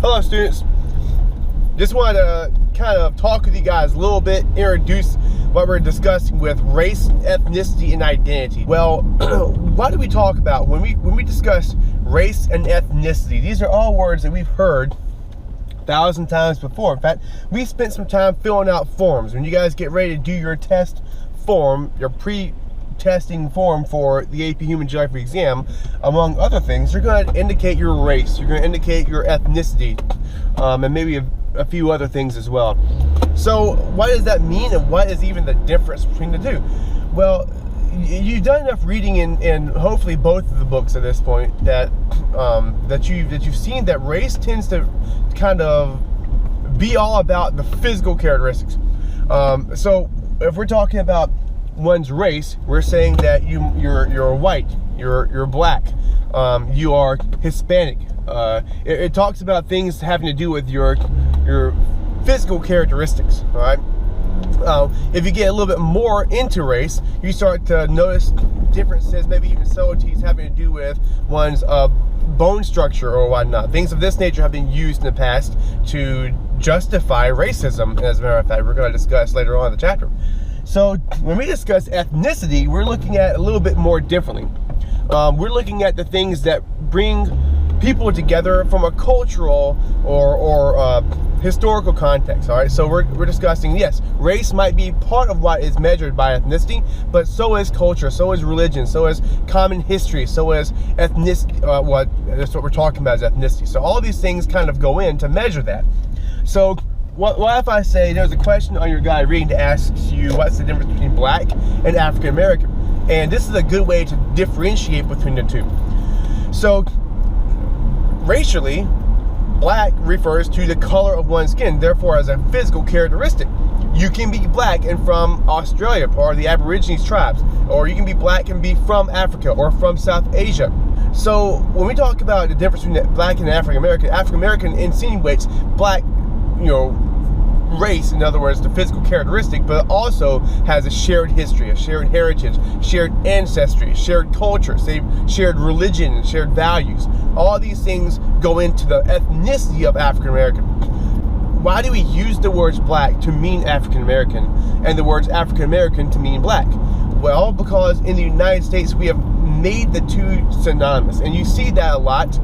Hello students, just wanted to kind of talk with you guys a little bit, introduce what we're discussing with race, ethnicity, and identity. Well, what do we talk about when we discuss race and ethnicity? These are all words that we've heard 1,000 times before. In fact, we spent some time filling out forms. When you guys get ready to do your test form, your pre-testing form for the AP Human Geography exam, among other things, you're going to indicate your race, you're going to indicate your ethnicity, and maybe a few other things as well. So what does that mean, and what is even the difference between the two? Well, you've done enough reading in hopefully both of the books at this point that that you've seen that race tends to kind of be all about the physical characteristics. So if we're talking about one's race, we're saying that you're white, you're black, you are Hispanic. It talks about things having to do with your physical characteristics. All right. If you get a little bit more into race, you start to notice differences, maybe even subtleties having to do with one's bone structure or whatnot. Things of this nature have been used in the past to justify racism. As a matter of fact, we're going to discuss later on in the chapter. So when we discuss ethnicity, we're looking at it a little bit more differently. We're looking at the things that bring people together from a cultural or historical context. All right, so we're discussing, yes, race might be part of what is measured by ethnicity, but so is culture, so is religion, so is common history, so is ethnicity. That's what we're talking about, is ethnicity. So all of these things kind of go in to measure that. So what if I say there's a question on your guide reading to ask you what's the difference between black and African American? And this is a good way to differentiate between the two. So racially, black refers to the color of one's skin, therefore as a physical characteristic. You can be black and from Australia, part of the Aborigines tribes, or you can be black and be from Africa or from South Asia. So when we talk about the difference between black and African American insinuates black, race, in other words, the physical characteristic, but also has a shared history, a shared heritage, shared ancestry, shared culture, shared religion, and shared values. All these things go into the ethnicity of African American. Why do we use the words black to mean African American and the words African American to mean black? Well, because in the United States we have made the two synonymous, and you see that a lot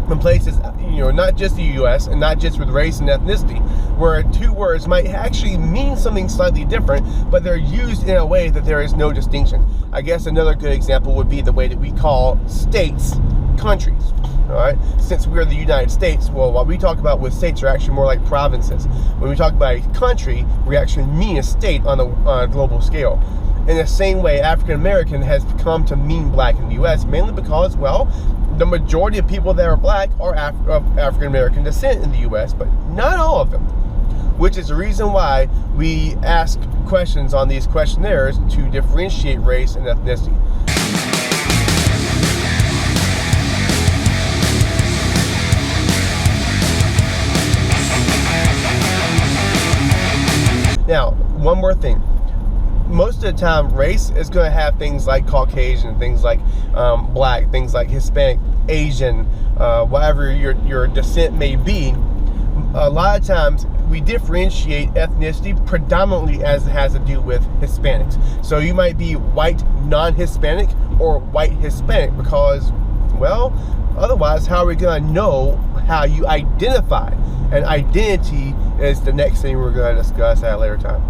in places, not just the U.S. and not just with race and ethnicity, where two words might actually mean something slightly different, but they're used in a way that there is no distinction. I guess another good example would be the way that we call states countries. All right, since we're the United States, well, what we talk about with states are actually more like provinces. When we talk about a country, we actually mean a state on a global scale. In the same way, African American has come to mean black in the U.S., mainly because, well, the majority of people that are black are of African American descent in the U.S., but not all of them, which is the reason why we ask questions on these questionnaires to differentiate race and ethnicity. Now, one more thing. Most of the time, race is going to have things like Caucasian, things like black, things like Hispanic, Asian, whatever your descent may be. A lot of times, we differentiate ethnicity predominantly as it has to do with Hispanics. So you might be white non-Hispanic or white Hispanic because, well, otherwise, how are we going to know how you identify? And identity is the next thing we're going to discuss at a later time.